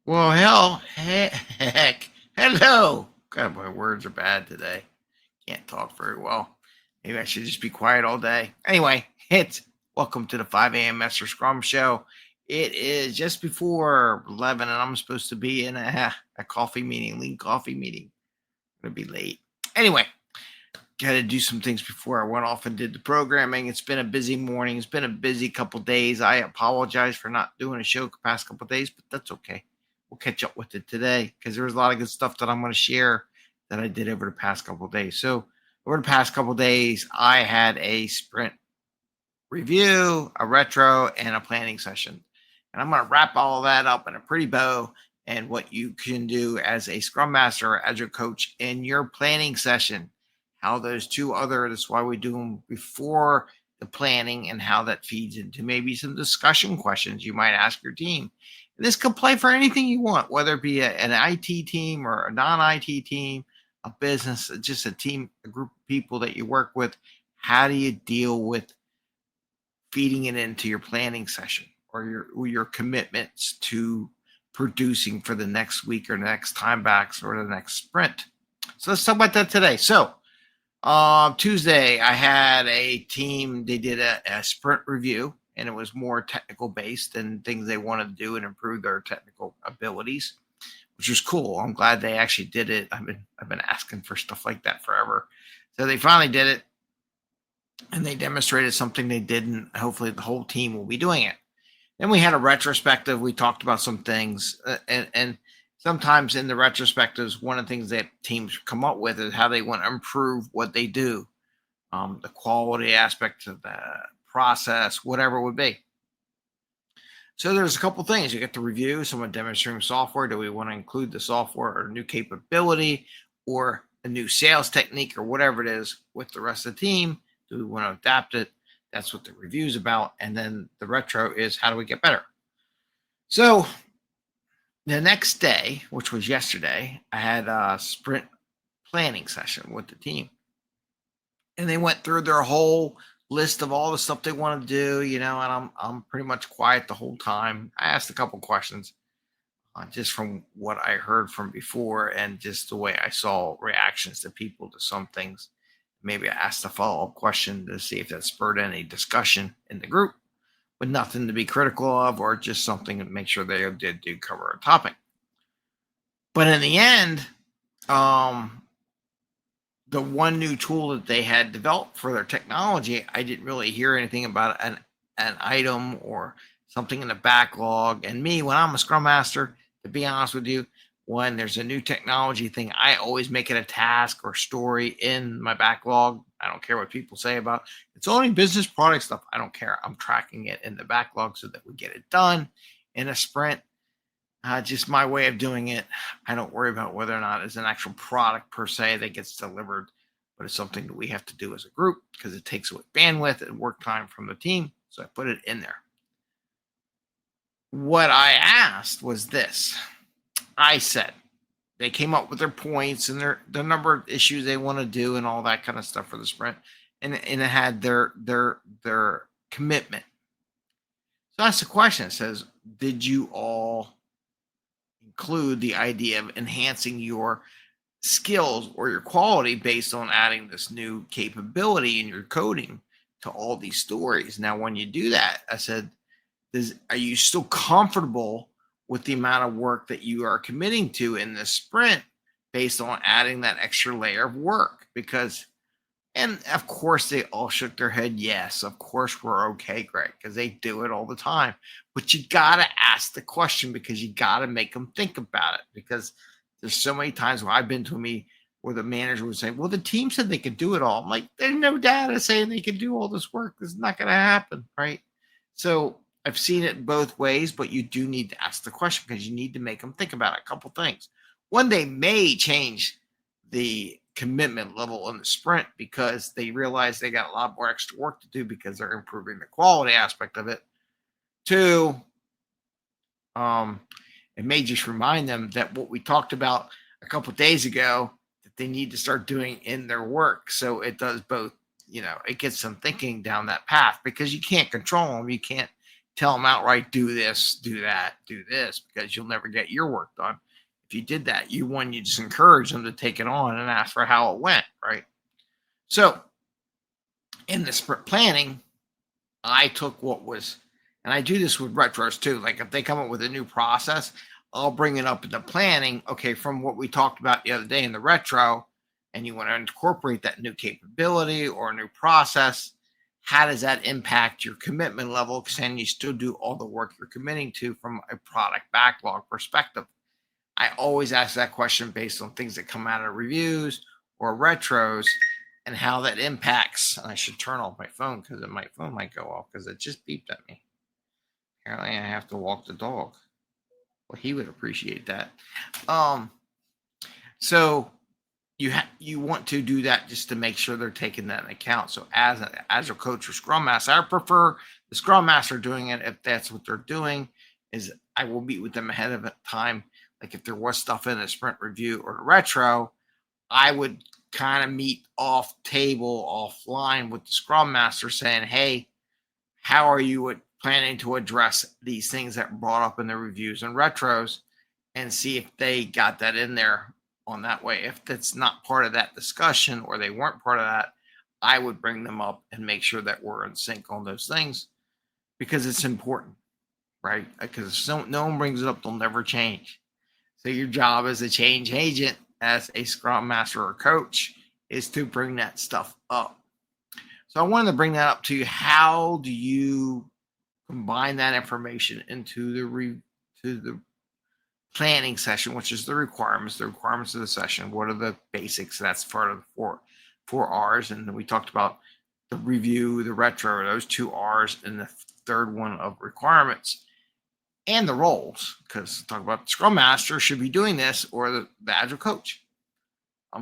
Well, heck, hello. God, my words are bad today. Can't talk very well. Maybe I should just be quiet all day. Anyway, it's welcome to the 5 a.m. Mester Scrum Show. It is just before 11, and I'm supposed to be in a coffee meeting, lean coffee meeting. I'm going to be late. Anyway, got to do some things before I went off and did the programming. It's been a busy morning. It's been a busy couple days. I apologize for not doing a show the past couple days, but that's okay. We'll catch up with it today because there was a lot of good stuff that I'm going to share that I did over the past couple days. So over the past couple days, I had a sprint review, a retro, and a planning session. And I'm going to wrap all of that up in a pretty bow and what you can do as a Scrum Master or Agile coach in your planning session. How those two other, that's why we do them before the planning and how that feeds into maybe some discussion questions you might ask your team. And this could play for anything you want, whether it be an IT team or a non-IT team, a business, just a team, a group of people that you work with. How do you deal with feeding it into your planning session or your commitments to producing for the next week or next time backs or the next sprint? So let's talk about that today. So Tuesday, I had a team. They did a sprint review, and it was more technical based and things they wanted to do and improve their technical abilities, which was cool. I'm glad they actually did it. I've been asking for stuff like that forever, so they finally did it, and they demonstrated something they did, and hopefully the whole team will be doing it. Then we had a retrospective. We talked about some things, and sometimes in the retrospectives, one of the things that teams come up with is how they want to improve what they do, the quality aspect of the process, whatever it would be. So there's a couple things you get to review. Someone demonstrating software. Do we want to include the software or a new capability or a new sales technique or whatever it is with the rest of the team? Do we want to adapt it? That's what the review is about. And then the retro is how do we get better? So the next day, which was yesterday, I had a sprint planning session with the team. And they went through their whole list of all the stuff they want to do, and I'm pretty much quiet the whole time. I asked a couple questions just from what I heard from before and just the way I saw reactions to people to some things. Maybe I asked a follow-up question to see if that spurred any discussion in the group, but nothing to be critical of or just something to make sure they did do cover a topic. But in the end, the one new tool that they had developed for their technology, I didn't really hear anything about an item or something in the backlog. And me, when I'm a Scrum Master, to be honest with you, when there's a new technology thing, I always make it a task or story in my backlog. I don't care what people say about it's only business product stuff. I don't care. I'm tracking it in the backlog so that we get it done in a sprint. Just my way of doing it. I don't worry about whether or not it's an actual product per se that gets delivered, but it's something that we have to do as a group because it takes away bandwidth and work time from the team. So I put it in there. What I asked was this. I said they came up with their points and the number of issues they want to do and all that kind of stuff for the sprint, and it had their commitment. So that's the question. It says, did you all include the idea of enhancing your skills or your quality based on adding this new capability in your coding to all these stories? Now, when you do that, I said, are you still comfortable with the amount of work that you are committing to in this sprint based on adding that extra layer of work? Because, and of course, they all shook their head. Yes, of course, we're okay, Greg, because they do it all the time. But you got to ask the question because you got to make them think about it. Because there's so many times where I've been to a meeting where the manager would say, well, the team said they could do it all. I'm like, there's no data saying they can do all this work. This is not going to happen, right? So I've seen it both ways, but you do need to ask the question because you need to make them think about it. A couple things. One, they may change the commitment level in the sprint because they realize they got a lot more extra work to do because they're improving the quality aspect of it. Two, it may just remind them that what we talked about a couple of days ago that they need to start doing in their work. So it does both, it gets them thinking down that path because you can't control them. You can't tell them outright, do this, do that, do this, because you'll never get your work done. If you did that, you just encourage them to take it on and ask for how it went, right? So in the sprint planning, I took what was, and I do this with retros too. Like if they come up with a new process, I'll bring it up in the planning. Okay, from what we talked about the other day in the retro, and you want to incorporate that new capability or a new process, how does that impact your commitment level? Can you still do all the work you're committing to from a product backlog perspective? I always ask that question based on things that come out of reviews or retros and how that impacts. And I should turn off my phone because my phone might go off because it just beeped at me. Apparently I have to walk the dog. Well, he would appreciate that. So you want to do that just to make sure they're taking that into account. So as a coach or Scrum Master, I prefer the Scrum Master doing it if that's what they're doing. Is I will meet with them ahead of time. Like if there was stuff in a sprint review or retro, I would kind of meet off table, offline with the Scrum Master saying, hey, how are you planning to address these things that were brought up in the reviews and retros, and see if they got that in there on that way. If that's not part of that discussion or they weren't part of that, I would bring them up and make sure that we're in sync on those things because it's important, right? Because if no one brings it up, they'll never change. So your job as a change agent, as a Scrum Master or coach, is to bring that stuff up. So I wanted to bring that up to you. How do you combine that information into the planning session, which is the requirements of the session? What are the basics? That's part of the four R's. And we talked about the review, the retro, those 2 R's, and the third one of requirements. And the roles, because talk about the Scrum Master should be doing this, or the Agile coach.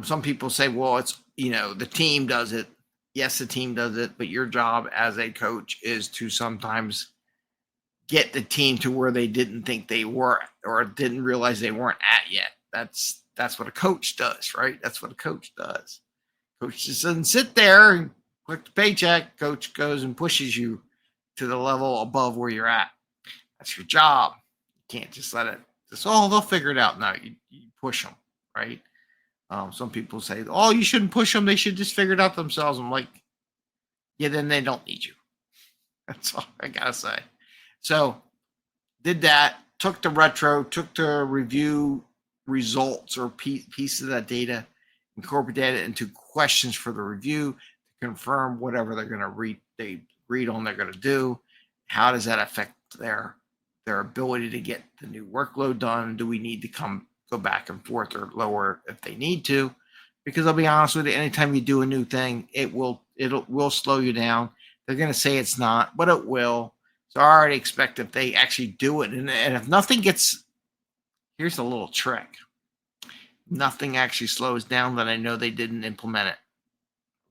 Some people say, well, it's, the team does it. Yes, the team does it, but your job as a coach is to sometimes get the team to where they didn't think they were or didn't realize they weren't at yet. That's what a coach does, right? That's what a coach does. Coach just doesn't sit there and click the paycheck. Coach goes and pushes you to the level above where you're at. That's your job. You can't just let it, they'll figure it out. No, you push them, right? Some people say, oh, you shouldn't push them. They should just figure it out themselves. I'm like, yeah, then they don't need you. That's all I got to say. So did that, took the retro, took the review results or piece of that data, incorporated it into questions for the review to confirm whatever they're going to they agreed on they're going to do. How does that affect their ability to get the new workload done? Do we need to go back and forth or lower if they need to? Because I'll be honest with you, anytime you do a new thing, it will slow you down. They're going to say it's not, but it will. So I already expect if they actually do it, and if nothing here's a little trick. Nothing actually slows down, then I know they didn't implement it.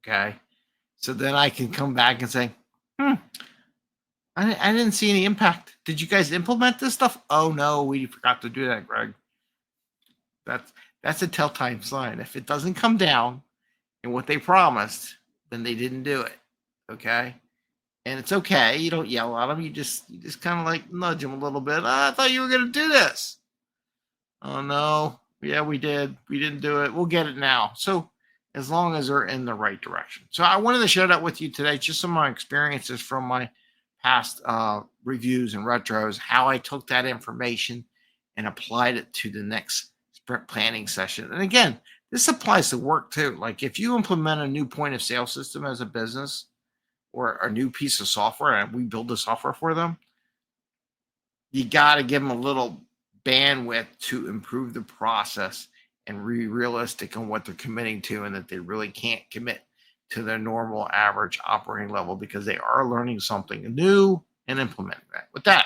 Okay. So then I can come back and say, I didn't see any impact. Did you guys implement this stuff? Oh no, we forgot to do that, Greg. That's a telltale sign. If it doesn't come down in what they promised, then they didn't do it. Okay. And it's okay. You don't yell at them. You just kind of like nudge them a little bit. I thought you were going to do this. Oh no. Yeah, we did. We didn't do it. We'll get it now. So as long as they're in the right direction. So I wanted to share that with you today. Just some of my experiences from my past reviews and retros, how I took that information and applied it to the next sprint planning session. And again, this applies to work too. Like if you implement a new point of sale system as a business or a new piece of software and we build the software for them, you got to give them a little bandwidth to improve the process and be realistic on what they're committing to, and that they really can't commit to their normal average operating level because they are learning something new and implementing that. With that,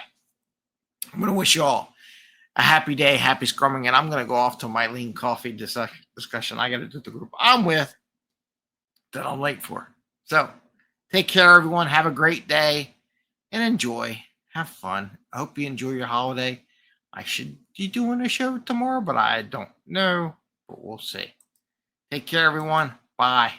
I'm going to wish you all a happy day, happy scrumming, and I'm going to go off to my lean coffee discussion I got to do with the group I'm with that I'm late for. So take care, everyone. Have a great day and enjoy. Have fun. I hope you enjoy your holiday. I should be doing a show tomorrow, but I don't know. But we'll see. Take care, everyone. Bye.